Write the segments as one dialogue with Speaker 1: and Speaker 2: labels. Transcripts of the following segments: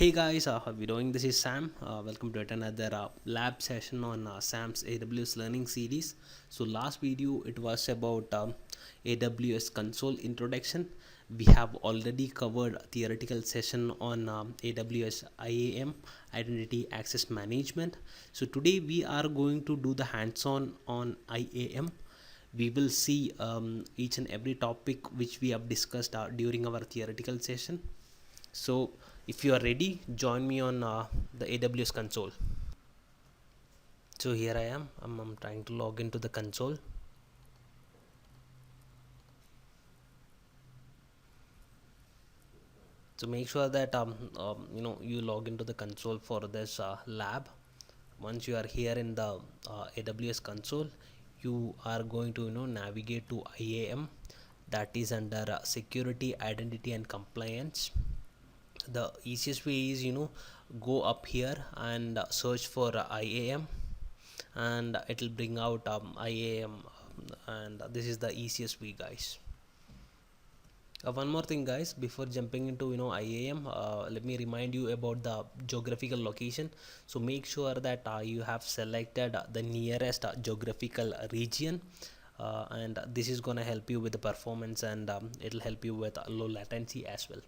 Speaker 1: Hey guys, how are we doing? This is Sam. Welcome to yet another lab session on Sam's AWS learning series. So last video it was about AWS console introduction. We have already covered a theoretical session on AWS IAM, Identity Access Management. So today we are going to do the hands-on on IAM. We will see each and every topic which we have discussed during our theoretical session. So if you are ready, join me on the AWS console. So here I am. I'm trying to log into the console. So make sure that you log into the console for this lab. Once you are here in the AWS console, you are going to navigate to IAM, that is under security, identity and compliance. The easiest way is go up here and search for IAM, and it will bring out IAM, and this is the easiest way, guys. One more thing, guys, before jumping into IAM, let me remind you about the geographical location. So make sure that you have selected the nearest geographical region, and this is gonna help you with the performance, and it'll help you with low latency as well.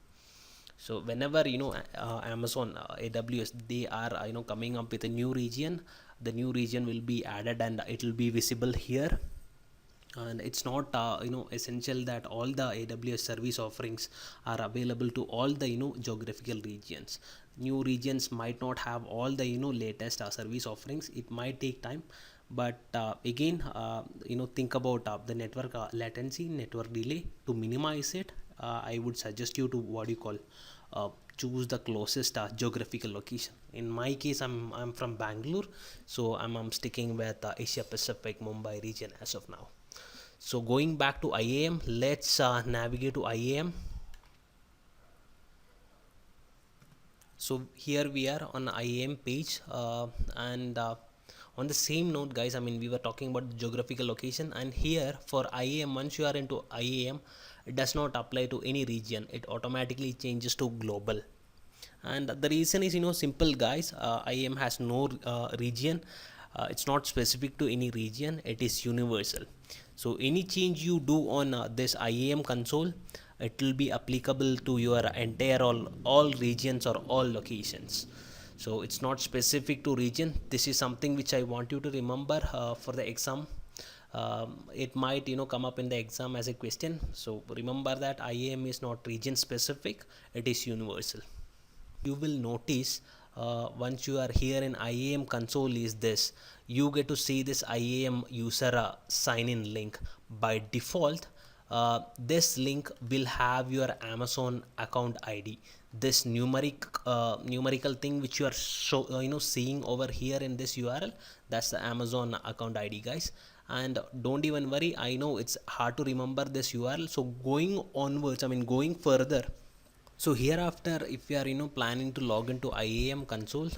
Speaker 1: So whenever Amazon AWS, they are coming up with a new region, the new region will be added and it will be visible here. And it's not essential that all the AWS service offerings are available to all the geographical regions. New regions might not have all the latest service offerings. It might take time, but again think about the network latency, network delay. To minimize it, I would suggest you to what you call choose the closest geographical location. In my case, I'm from Bangalore, so I'm sticking with Asia Pacific Mumbai region as of now. So going back to IAM, let's navigate to IAM. So here we are on IAM page, and on the same note, guys, we were talking about the geographical location, and here for IAM, once you are into IAM, it does not apply to any region. It automatically changes to global, and the reason is simple, guys. IAM has no region. It's not specific to any region. It is universal. So any change you do on this IAM console, it will be applicable to your entire all regions or all locations. So it's not specific to region. This is something which I want you to remember for the exam. It might come up in the exam as a question. So remember that IAM is not region specific. It is universal. You will notice once you are here in IAM console is this. You get to see this IAM user sign in link. By default, this link will have your Amazon account ID. This numerical thing which you are seeing over here in this URL, that's the Amazon account ID, guys. And don't even worry, I know it's hard to remember this URL. So going onwards, going further, so hereafter, if you are planning to log into IAM console,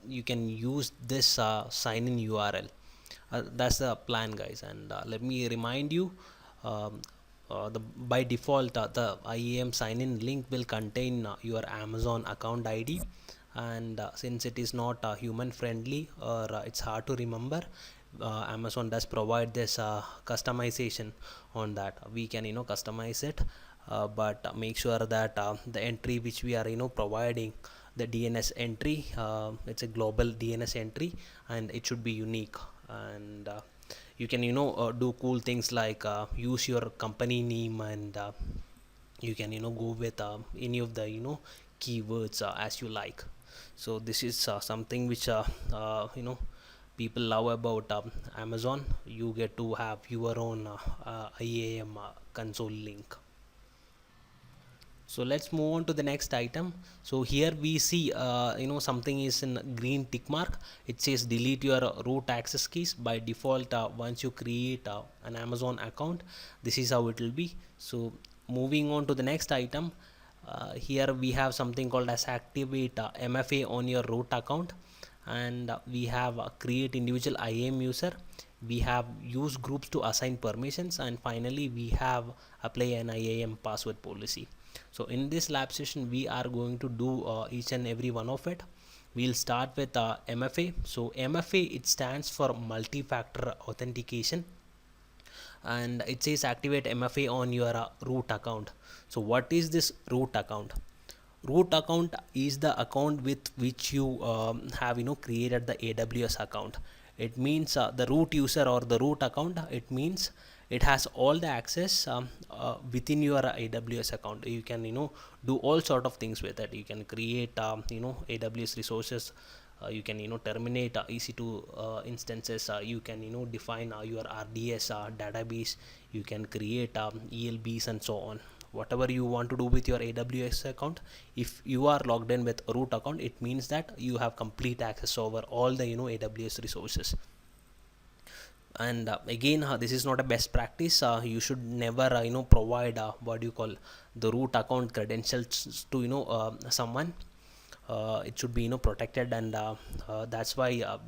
Speaker 1: you can use this sign in URL. That's the plan, guys. And let me remind you, by default the IAM sign in link will contain your Amazon account ID, and since it is not human friendly, or it's hard to remember, Amazon does provide this customization on that. We can customize it, but make sure that the entry which we are providing, the DNS entry, it's a global DNS entry, and it should be unique. And you can do cool things like use your company name, and you can go with any of the keywords as you like. So this is something which people love about Amazon. You get to have your own IAM console link. So let's move on to the next item. So here we see something is in green tick mark. It says delete your root access keys. By default, once you create an Amazon account, this is how it will be. So moving on to the next item, here we have something called as activate MFA on your root account, and we have create individual IAM user. We have use groups to assign permissions, and finally we have apply an IAM password policy. So in this lab session we are going to do each and every one of it. We'll start with MFA. So MFA, it stands for multi-factor authentication, and it says activate MFA on your root account. So what is this root account? Root account is the account with which you have created the AWS account. It means the root user or the root account, it means it has all the access within your AWS account. You can do all sort of things with it. You can create AWS resources, you can terminate EC2 instances, you can define your RDS database, you can create ELBs and so on. Whatever you want to do with your AWS account, if you are logged in with a root account, it means that you have complete access over all the AWS resources. And again, this is not a best practice. You should never provide what do you call the root account credentials to someone. It should be protected, and that's why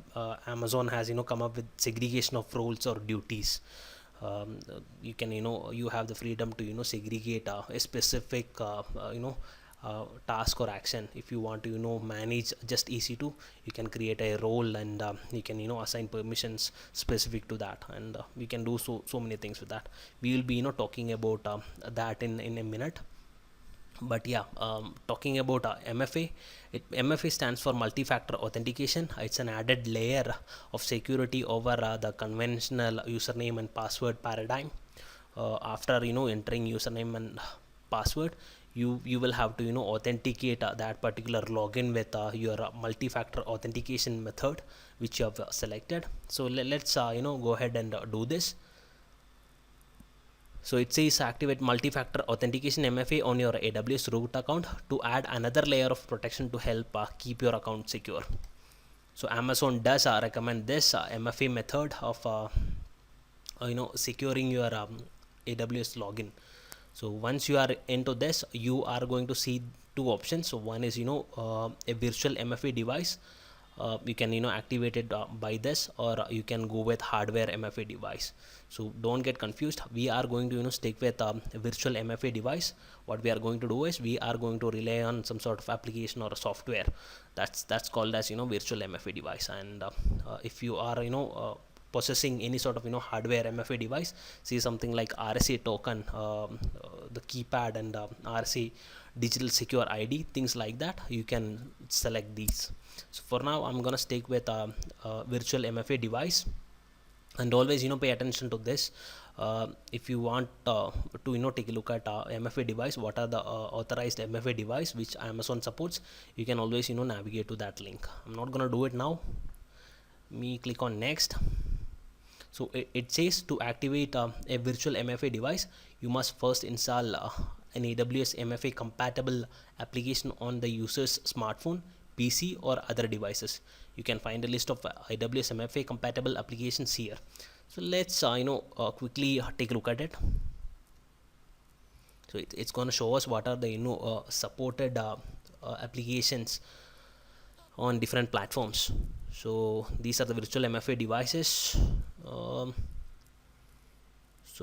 Speaker 1: Amazon has come up with segregation of roles or duties. You can you have the freedom to segregate a specific task or action. If you want to manage just EC2, you can create a role, and you can assign permissions specific to that, and we can do so many things with that. We will be talking about that in a minute. But yeah, talking about MFA, MFA stands for multi-factor authentication. It's an added layer of security over the conventional username and password paradigm. After entering username and password, you will have to authenticate that particular login with your multi-factor authentication method which you have selected. So let's go ahead and do this. So it says activate multi-factor authentication MFA on your AWS root account to add another layer of protection to help keep your account secure. So Amazon does recommend this MFA method of securing your AWS login. So once you are into this, you are going to see two options. So one is a virtual MFA device. You can activate it by this, or you can go with hardware MFA device. So don't get confused. We are going to stick with a virtual MFA device. What we are going to do is we are going to rely on some sort of application or a software that's called as virtual MFA device. And if you are possessing any sort of hardware MFA device, see something like RSA token, the keypad, and RSA digital secure ID, things like that, you can select these. So for now I'm gonna stick with a virtual MFA device, and always pay attention to this. If you want to take a look at MFA device, what are the authorized MFA device which Amazon supports, you can always navigate to that link. I'm not gonna do it now. Me click on next. So it says to activate a virtual MFA device, you must first install an AWS MFA compatible application on the user's smartphone, PC, or other devices. You can find a list of AWS MFA compatible applications here. So let's quickly take a look at it. So it's going to show us what are the supported applications on different platforms. So these are the virtual MFA devices. So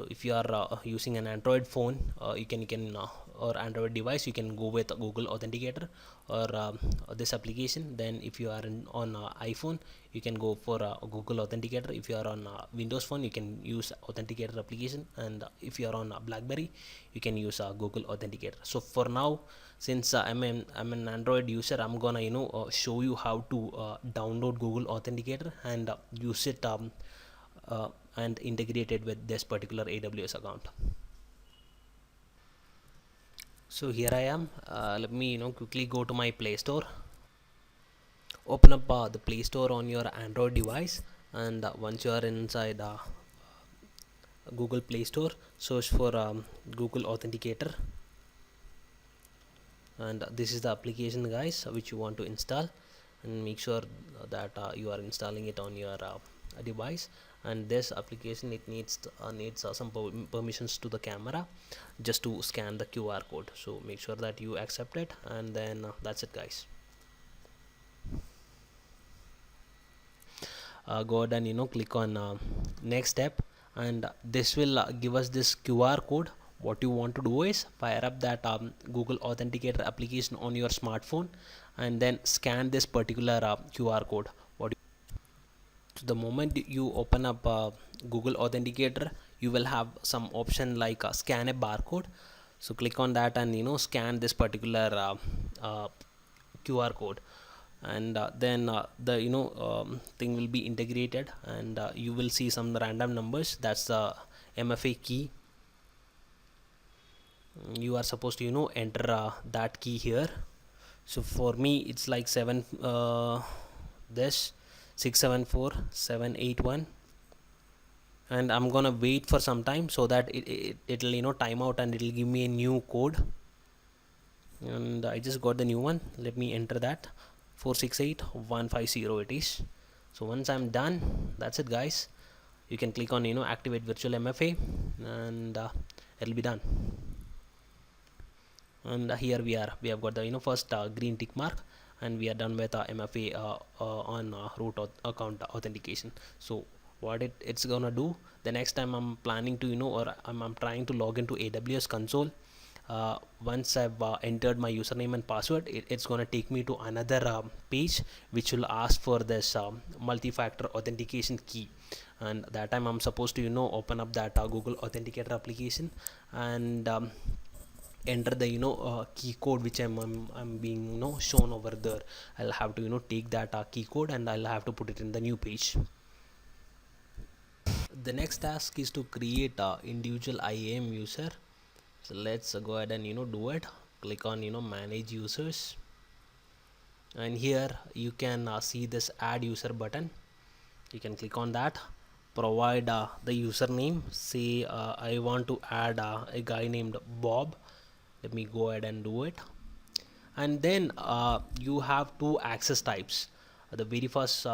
Speaker 1: if you are using an Android phone, you can or Android device, you can go with Google Authenticator or this application. Then if you are on iPhone, you can go for Google Authenticator. If you are on Windows phone, you can use Authenticator application, and if you are on BlackBerry, you can use Google Authenticator. So for now, since I'm an Android user, I'm gonna show you how to download Google Authenticator and use it and integrate it with this particular AWS account. So here I am. Let me quickly go to my Play Store. Open up the Play Store on your Android device, and once you are inside Google Play Store, search for Google Authenticator, and this is the application, guys, which you want to install, and make sure that you are installing it on your device. And this application, it needs some permissions to the camera just to scan the QR code. So make sure that you accept it, and then that's it, guys. Go ahead and click on next step, and this will give us this QR code. what you want to do is fire up that Google Authenticator application on your smartphone and then scan this particular QR code. So the moment you open up Google Authenticator, you will have some option like scan a barcode. So click on that and scan this particular QR code, and then the thing will be integrated, and you will see some random numbers. That's the MFA key. You are supposed to enter that key here. So for me it's like 7 this 674781, and I'm gonna wait for some time so that it'll time out and it'll give me a new code. And I just got the new one. Let me enter that. 468150 it is. So once I'm done, that's it guys. You can click on activate virtual MFA, and it'll be done. And here we have got the first green tick mark, and we are done with MFA on root account authentication. So what it's gonna do, the next time I'm planning to or I'm trying to log into AWS console, once I've entered my username and password, it's gonna take me to another page which will ask for this multi-factor authentication key, and that time I'm supposed to open up that Google Authenticator application and enter the key code which I'm being shown over there. I'll have to take that key code and I'll have to put it in the new page. The next task is to create a individual IAM user. So let's go ahead and do it. Click on manage users, and here you can see this add user button. You can click on that, provide the username. Say I want to add a guy named Bob. Let me go ahead and do it. And then you have two access types. The very first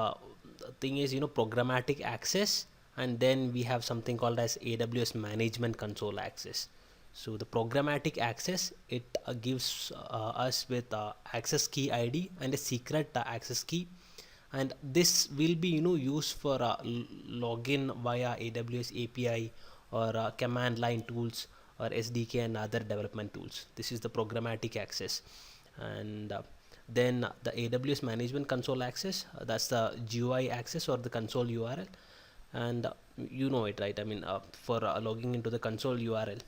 Speaker 1: thing is programmatic access, and then we have something called as AWS management console access. So the programmatic access, it gives us with access key ID and a secret access key, and this will be used for login via AWS API or command line tools or SDK and other development tools. This is the programmatic access. And then the AWS management console access, that's the GUI access or the console URL, and you know it, right? I mean, for logging into the console URL,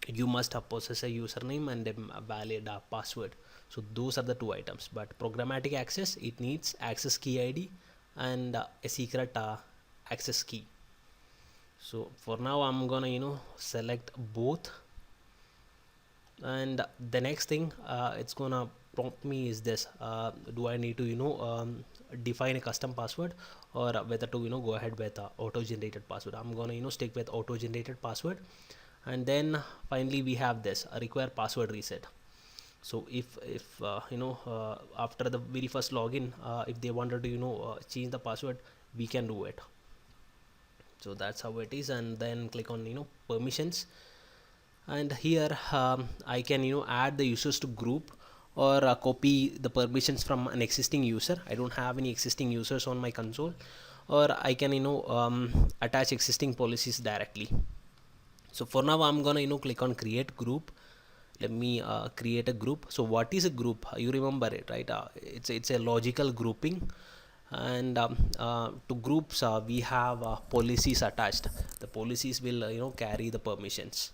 Speaker 1: you must possess a username and a valid password. So those are the two items. But programmatic access, it needs access key ID and a secret access key. So for now I'm gonna select both, and the next thing it's gonna prompt me is this: do I need to define a custom password, or whether to go ahead with auto generated password. I'm gonna stick with auto generated password. And then finally we have this require password reset. So if after the very first login, if they wanted to change the password, we can do it. So that's how it is. And then click on permissions, and here I can add the users to group, or copy the permissions from an existing user. I don't have any existing users on my console, or I can attach existing policies directly. So for now I'm gonna click on create group. Let me create a group. So what is a group? You remember it, right? It's a logical grouping, and to groups we have policies attached. The policies will carry the permissions.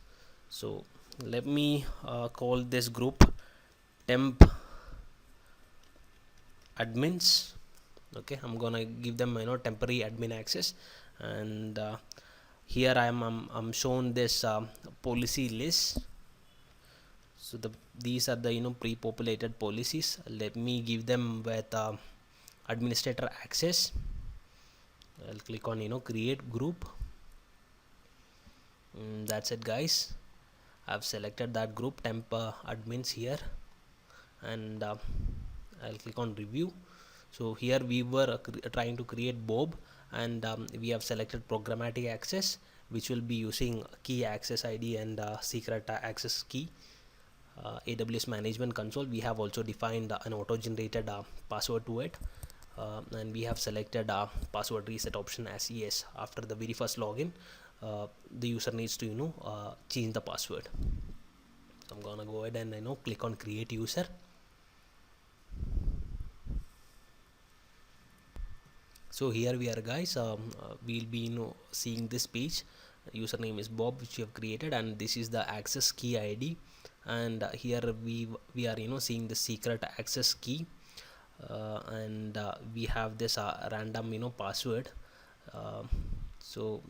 Speaker 1: So let me call this group temp admins. Okay, I'm gonna give them temporary admin access, and here I'm shown this policy list. So these are the pre-populated policies. Let me give them with administrator access. I'll click on create group. That's it guys. I've selected that group temp admins here, and I'll click on review. So here we were trying to create Bob, and we have selected programmatic access, which will be using key access ID and secret access key. AWS management console, we have also defined an auto generated password to it, and we have selected password reset option as yes after the very first login. the user needs to change the password. So I'm gonna go ahead and click on create user. So here we are, guys. We'll be seeing this page. Username is Bob, which you have created, and this is the access key ID. And here we are seeing the secret access key, and we have this random password. So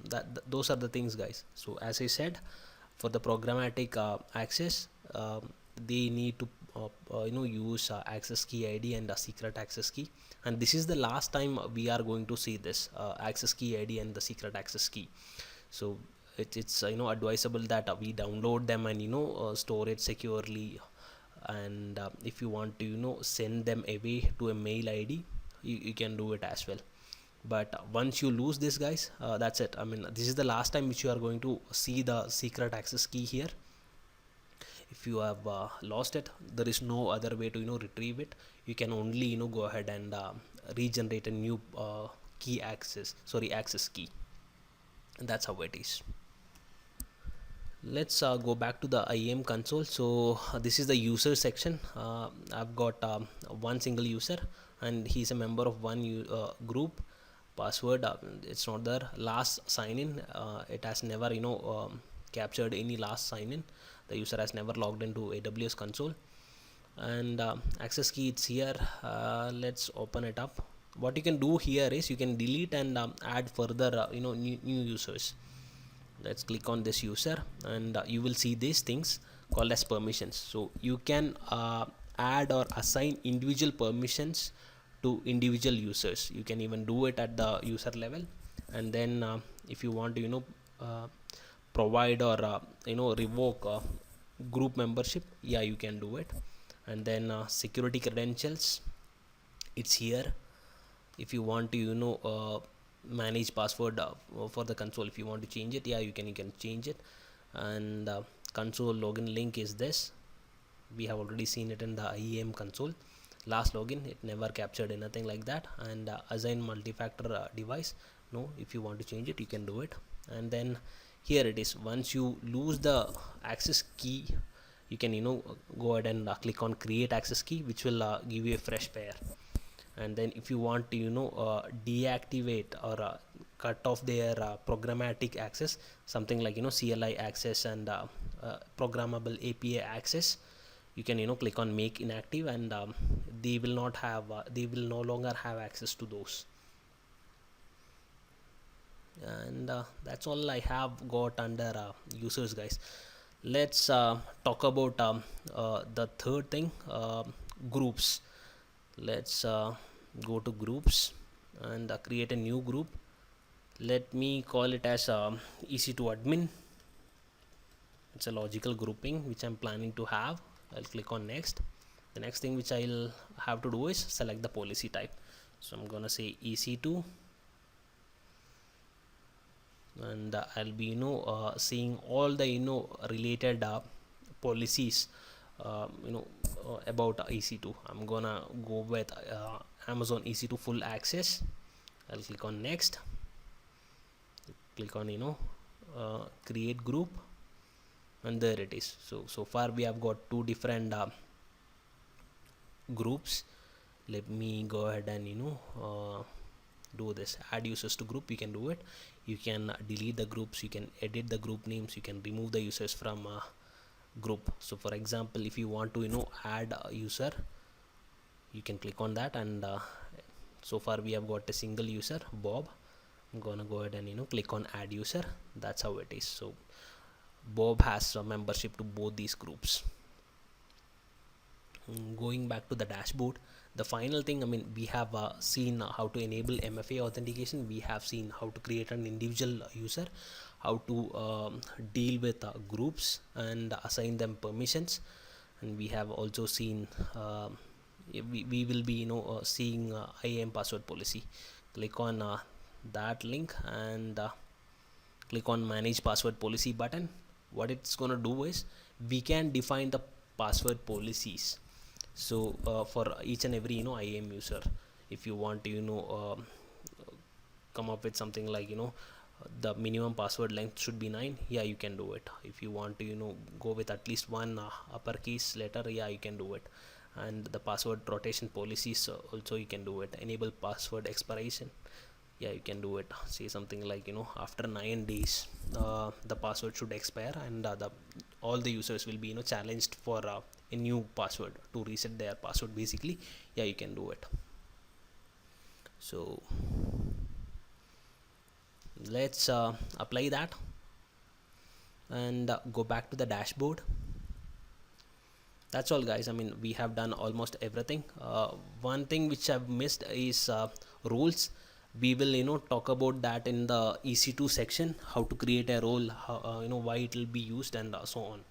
Speaker 1: those are the things, guys. So as I said, for the programmatic access, they need to use access key ID and a secret access key, and this is the last time we are going to see this access key ID and the secret access key. So it's advisable that we download them and store it securely. And if you want to send them away to a mail ID, you can do it as well. But once you lose this, guys, that's it. I mean, this is the last time which you are going to see the secret access key here. If you have lost it, there is no other way to retrieve it. You can only go ahead and regenerate a new access key, and that's how it is. Let's go back to the IAM console. So this is the user section. I've got one single user, and he's a member of one group. Password, it's not there. Last sign in, it has never captured any last sign in. The user has never logged into AWS console. And access key, it's here. Let's open it up. What you can do here is you can delete and add further new users. Let's click on this user, and you will see these things called as permissions. So you can add or assign individual permissions to individual users. You can even do it at the user level, and then if you want to provide or revoke group membership, yeah, you can do it. And then security credentials, it's here. If you want to manage password for the console, if you want to change it, yeah, you can change it. And console login link is this. We have already seen it in the IAM console. Last login, it never captured anything like that. And assign multi-factor device, no, if you want to change it, you can do it. And then here it is. Once you lose the access key, you can go ahead and click on create access key, which will give you a fresh pair. And then if you want to deactivate or cut off their programmatic access, something like CLI access and programmable API access, you can click on make inactive, and they will no longer have access to those. And that's all I have got under users, guys. Let's talk about the third thing, groups. Let's go to groups and create a new group. Let me call it as EC2 admin. It's a logical grouping which I'm planning to have. I'll click on next. The next thing which I'll have to do is select the policy type. So I'm gonna say EC2, and I'll be seeing all the related policies about EC2. I'm gonna go with Amazon EC2 full access. I'll click on next, click on create group, and there it is. So far we have got two different groups. Let me go ahead and do this, add users to group. You can do it. You can delete the groups, you can edit the group names, you can remove the users from group. So for example, if you want to add a user, you can click on that, and so far we have got a single user, Bob. I'm gonna go ahead and click on add user. That's how it is. So Bob has a membership to both these groups. Going back to the dashboard, the final thing, I mean, we have seen how to enable MFA authentication. We have seen how to create an individual user, how to deal with groups and assign them permissions, and we have also seen we will be seeing IAM password policy. Click on that link and click on manage password policy button. What it's gonna do is we can define the password policies. So for each and every IAM user, if you want to come up with something like the minimum password length should be 9, yeah, you can do it. If you want to go with at least one uppercase letter, yeah, you can do it. And the password rotation policies, also you can do it. Enable password expiration, yeah, you can do it. Say something like after 9 days the password should expire, and all the users will be challenged for a new password to reset their password basically. Yeah, you can do it. So let's apply that and go back to the dashboard. That's all, guys. I mean, we have done almost everything. One thing which I've missed is roles. We will talk about that in the EC2 section, how to create a role, how, why it will be used, and so on.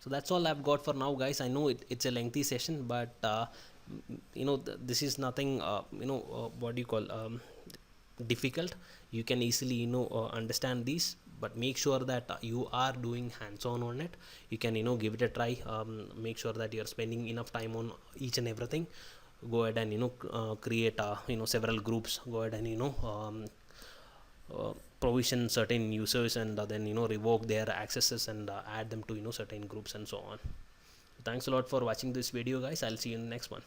Speaker 1: So that's all I've got for now, guys. I know it's a lengthy session, but this is nothing what do you call difficult. You can easily understand these, but make sure that you are doing hands-on on it. You can give it a try. Make sure that you're spending enough time on each and everything. Go ahead and create several groups. Go ahead and provision certain users, and then revoke their accesses, and add them to certain groups and so on. Thanks a lot for watching this video, guys. I'll see you in the next one.